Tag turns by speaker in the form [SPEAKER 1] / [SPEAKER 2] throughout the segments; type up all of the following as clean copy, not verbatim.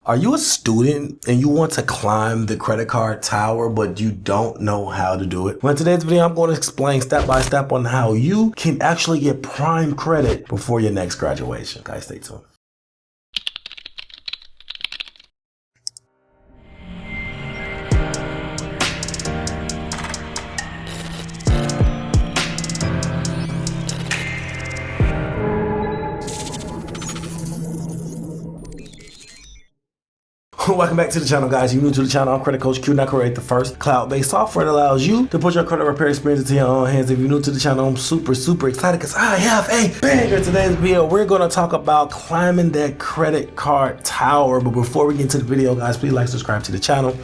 [SPEAKER 1] Are you a student and you want to climb the credit card tower, but you don't know how to do it? Well, in today's video, I'm going to explain step by step on how you can actually get prime credit before your next graduation. Guys, stay tuned. Welcome back to the channel, guys. If you're new to the channel, I'm Credit Coach Q, and I create the first cloud-based software that allows you to put your credit repair experience into your own hands. If you're new to the channel, I'm super excited because I have a banger. In today's video, we're going to talk about climbing that credit card tower. But before we get into the video, guys, please like, subscribe to the channel.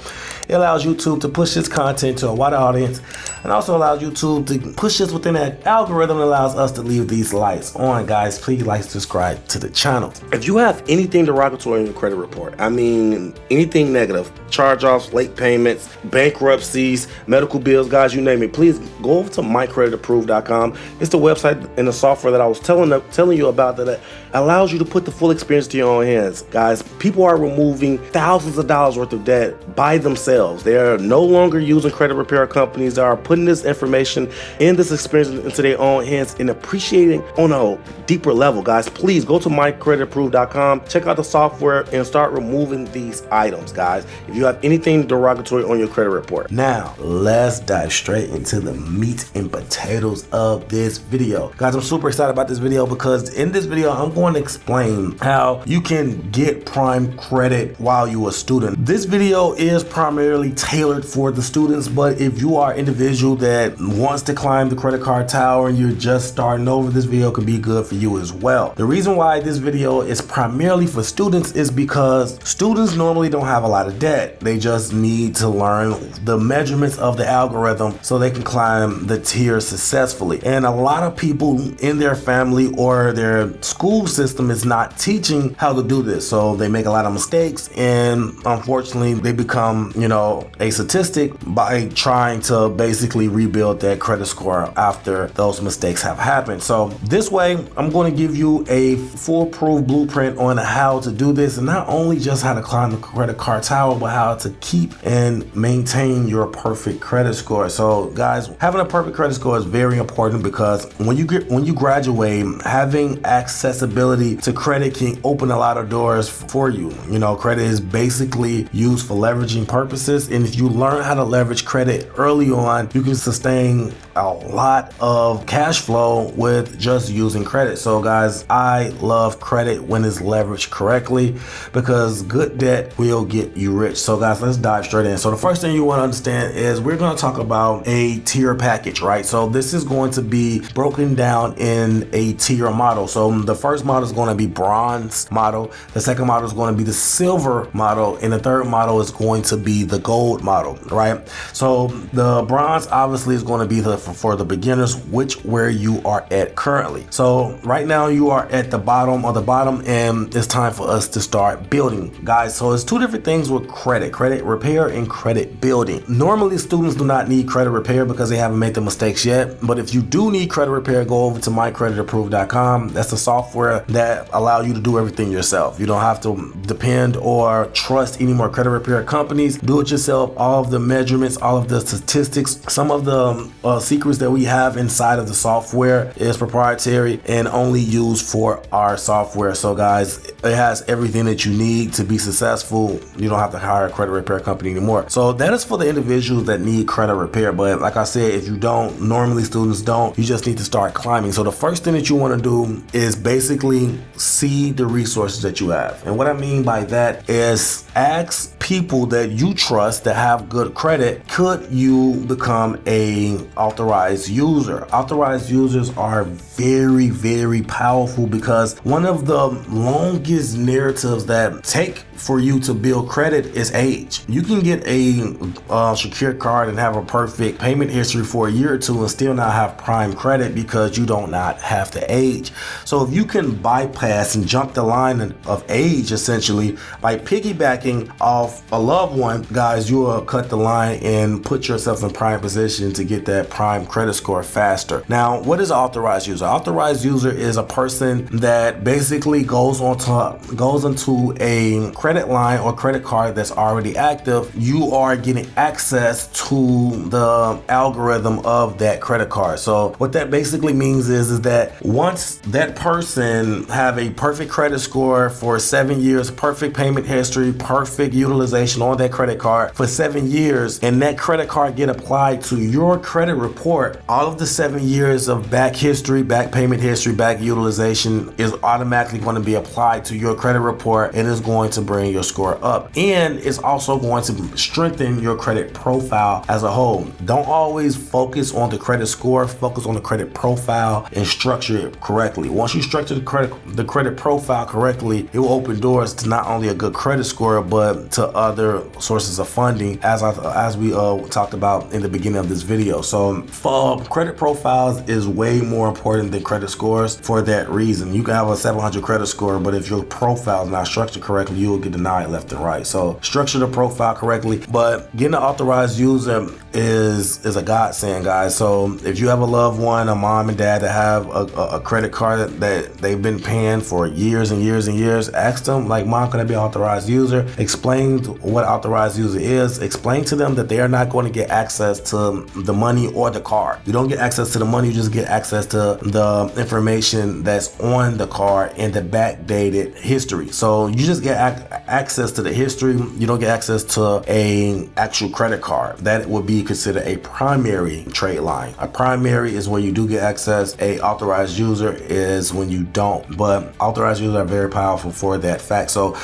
[SPEAKER 1] It allows YouTube to push this content to a wider audience, and also allows YouTube to push this within that algorithm that allows us to leave these lights on. Guys, please like, subscribe to the channel. If you have anything derogatory in your credit report, I mean anything negative, charge-offs, late payments, bankruptcies, medical bills, guys, you name it, please go over to mycreditapproved.com. It's the website and the software that I was telling you about that allows you to put the full experience to your own hands. Guys, people are removing thousands of dollars worth of debt by themselves. They're no longer using credit repair companies. They are putting this information and this experience into their own hands and appreciating on a deeper level. Guys, please go to mycreditapproved.com, check out the software, and start removing these items, guys, if you have anything derogatory on your credit report. Now, let's dive straight into the meat and potatoes of this video. Guys, I'm super excited about this video because in this video, I'm going to explain how you can get prime credit while you're a student. This video is primarily tailored for the students, but if you are an individual that wants to climb the credit card tower and you're just starting over, this video could be good for you as well. The reason why this video is primarily for students is because students normally don't have a lot of debt. They just need to learn the measurements of the algorithm so they can climb the tier successfully. And a lot of people in their family or their school system is not teaching how to do this. So they make a lot of mistakes, and unfortunately they become, a statistic by trying to basically rebuild that credit score after those mistakes have happened. So this way, I'm going to give you a foolproof blueprint on how to do this, and not only just how to climb the credit card tower, but how to keep and maintain your perfect credit score. So guys, having a perfect credit score is very important because when you graduate, having accessibility to credit can open a lot of doors for you. Credit is basically used for leveraging purposes, and if you learn how to leverage credit early on, you can sustain a lot of cash flow with just using credit. So guys, I love credit when it's leveraged correctly because good debt will get you rich. So guys, let's dive straight in. So the first thing you want to understand is we're going to talk about a tier package, right? So this is going to be broken down in a tier model. So the first model is going to be bronze model. The second model is going to be the silver model, and the third model is going to be the gold model, right? So the bronze obviously is going to be for the beginners, where you are at currently. So right now you are at the bottom and it's time for us to start building, guys. So it's two different things with credit repair and credit building. Normally students do not need credit repair because they haven't made the mistakes yet, but if you do need credit repair, go over to mycreditapproved.com. That's the software that allows you to do everything yourself. You don't have to depend or trust any more credit repair companies. Do it yourself. All of the measurements, all of the statistics, some of the secrets that we have inside of the software is proprietary and only used for our software. So guys, it has everything that you need to be successful. You don't have to hire a credit repair company anymore. So that is for the individuals that need credit repair. But like I said, if you don't, normally students don't, you just need to start climbing. So the first thing that you want to do is basically see the resources that you have. And what I mean by that is ask people that you trust that have good credit, could you become a authorized user? Authorized users are very powerful because one of the longest narratives that take for you to build credit is age. You can get a secure card and have a perfect payment history for a year or two and still not have prime credit because you do not have the age. So if you can bypass and jump the line of age essentially by piggybacking off a loved one, guys, you will cut the line and put yourself in prime position to get that prime prime credit score faster. Now, what is an authorized user? Authorized user is a person that basically goes into a credit line or credit card that's already active. You are getting access to the algorithm of that credit card. So what that basically means is that once that person have a perfect credit score for 7 years, perfect payment history, perfect utilization on that credit card for 7 years, and that credit card get applied to your credit report, all of the 7 years of back history, back payment history, back utilization is automatically going to be applied to your credit report, and is going to bring your score up, and it's also going to strengthen your credit profile as a whole. Don't always focus on the credit score, focus on the credit profile and structure it correctly. Once you structure the credit profile correctly, it will open doors to not only a good credit score but to other sources of funding, as we talked about in the beginning of this video. So credit profiles is way more important than credit scores for that reason. You can have a 700 credit score, but if your profile is not structured correctly, you will get denied left and right. So structure the profile correctly. But getting an authorized user is a godsend, guys. So if you have a loved one, a mom and dad that have a credit card that they've been paying for years and years and years, ask them, like, Mom, can I be an authorized user? Explain what authorized user is. Explain to them that they are not going to get access to the money or the card. You don't get access to the money, you just get access to the information that's on the card and the backdated history. So you just get access to the history. You don't get access to a actual credit card. That would be considered a primary trade line. A primary is where you do get access. A authorized user is when you don't. But authorized users are very powerful for that fact. So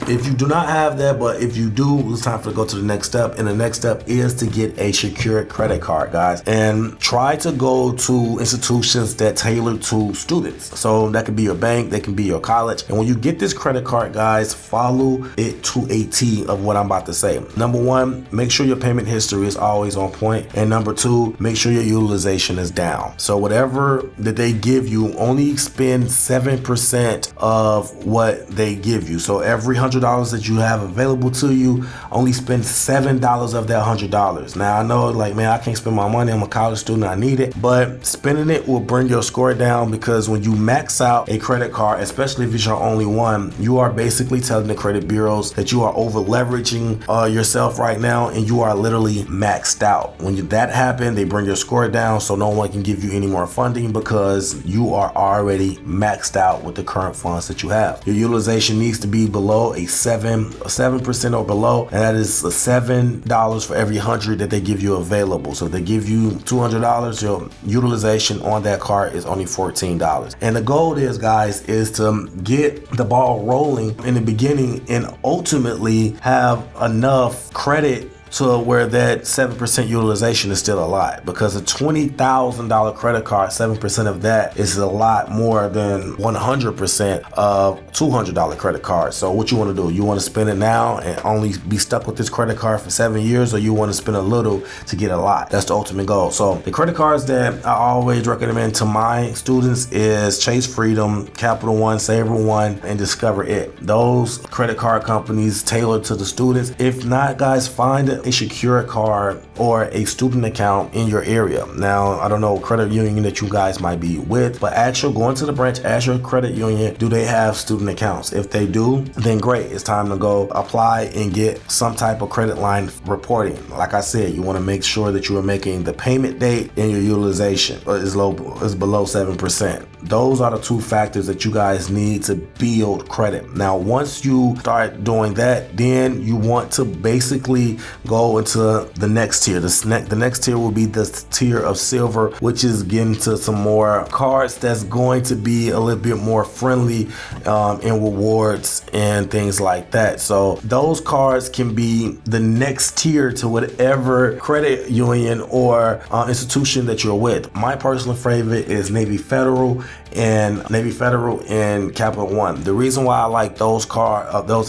[SPEAKER 1] if you do not have that, but if you do, it's time to go to the next step. And the next step is to get a secured credit card, guys. And try to go to institutions that tailor to students. So that could be your bank, that can be your college. And when you get this credit card, guys, follow it to a T of what I'm about to say. Number one, make sure your payment history is always on point. And number two, make sure your utilization is down. So whatever that they give you, only spend 7% of what they give you. So every $100 that you have available to you, only spend $7 of that $100. Now I know, like, man, I can't spend my money. I'm a college student. I need it. But spending it will bring your score down, because when you max out a credit card, especially if it's your only one, you are basically telling the credit bureaus that you are over leveraging yourself right now, and you are literally maxed out. When that happens, they bring your score down, so no one can give you any more funding because you are already maxed out with the current funds that you have. Your utilization needs to be below a 7% or below, and that is $7 for every 100 that they give you available. So if they give you $200, your utilization on that card is only $14. And the goal is, guys, is to get the ball rolling in the beginning and ultimately have enough credit to where that 7% utilization is still a lot, because a $20,000 credit card, 7% of that is a lot more than 100% of $200 credit card. So what you want to do, you want to spend it now and only be stuck with this credit card for 7 years, or you want to spend a little to get a lot? That's the ultimate goal. So the credit cards that I always recommend to my students is Chase Freedom, Capital One, Saver One, and Discover It. Those credit card companies tailor to the students. If not, guys, find a secure card or a student account in your area. Now, I don't know what credit union that you guys might be with, but go into the branch, ask your credit union, do they have student accounts? If they do, then great. It's time to go apply and get some type of credit line reporting. Like I said, you want to make sure that you are making the payment date and your utilization is below 7%. Those are the two factors that you guys need to build credit. Now, once you start doing that, then you want to basically go into the next tier. The next tier will be the tier of silver, which is getting to some more cards that's going to be a little bit more friendly in rewards and things like that. So those cards can be the next tier to whatever credit union or institution that you're with. My personal favorite is Navy Federal. and Navy Federal and Capital One. The reason why I like those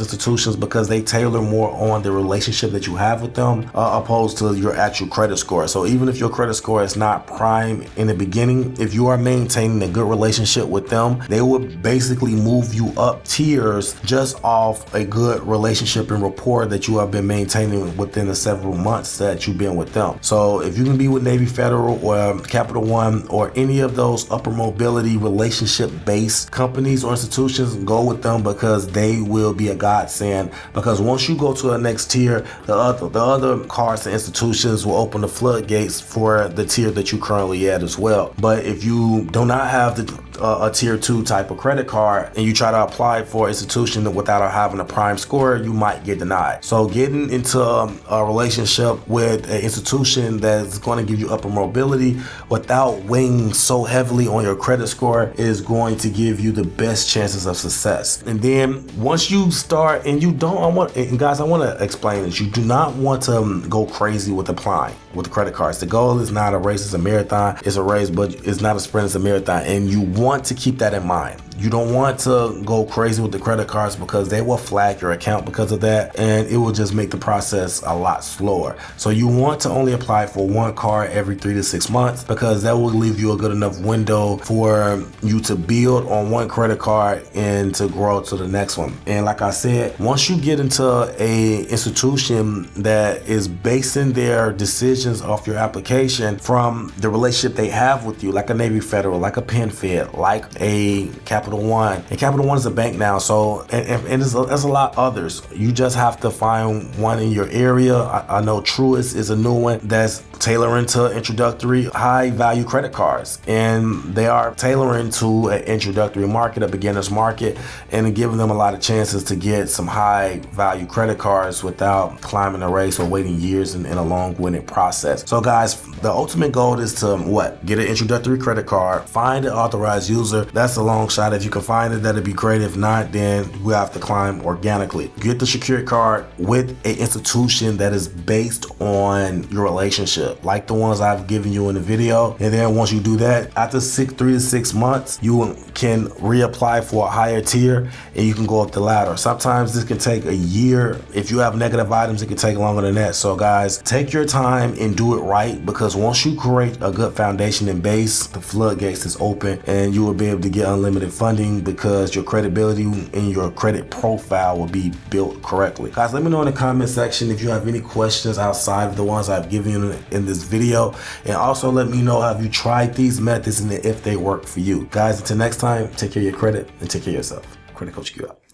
[SPEAKER 1] institutions because they tailor more on the relationship that you have with them opposed to your actual credit score. So even if your credit score is not prime in the beginning, if you are maintaining a good relationship with them, they will basically move you up tiers just off a good relationship and rapport that you have been maintaining within the several months that you've been with them. So if you can be with Navy Federal or Capital One or any of those upper mobility relationship based companies or institutions, go with them because they will be a godsend. Because once you go to the next tier, the other cards and institutions will open the floodgates for the tier that you currently at as well. But if you do not have a tier 2 type of credit card and you try to apply for an institution without having a prime score, you might get denied. So getting into a relationship with an institution that's going to give you upper mobility without weighing so heavily on your credit score is going to give you the best chances of success. And then once you start, and guys, I want to explain this, you do not want to go crazy with applying with the credit cards. The goal is not a race, it's a marathon. It's a race, but it's not a sprint, it's a marathon. And you want to keep that in mind. You don't want to go crazy with the credit cards because they will flag your account because of that, and it will just make the process a lot slower. So you want to only apply for one card every 3 to 6 months because that will leave you a good enough window for you to build on one credit card and to grow to the next one. And like I said, once you get into a institution that is basing their decisions off your application from the relationship they have with you, like a Navy Federal, like a PenFed, like a Capital One, and Capital One is a bank now, so and there's a lot others. You just have to find one in your area. I know Truist is a new one that's tailoring to introductory high value credit cards, and they are tailoring to an introductory market, a beginner's market, and giving them a lot of chances to get some high value credit cards without climbing a race or waiting years in a long-winded process. So guys, the ultimate goal is to get an introductory credit card, find an authorized user. That's a long shot. If you can find it, that'd be great. If not, then we have to climb organically. Get the secured card with an institution that is based on your relationship, like the ones I've given you in the video. And then once you do that, after 3 to 6 months, you can reapply for a higher tier and you can go up the ladder. Sometimes this can take a year. If you have negative items, it can take longer than that. So guys, take your time and do it right, because once you create a good foundation and base, the floodgates is open and you will be able to get unlimited funding because your credibility and your credit profile will be built correctly. Guys, let me know in the comment section if you have any questions outside of the ones I've given you in this video, and also let me know, have you tried these methods and if they work for you. Guys, until next time, take care of your credit and take care of yourself. Credit Coach Q out.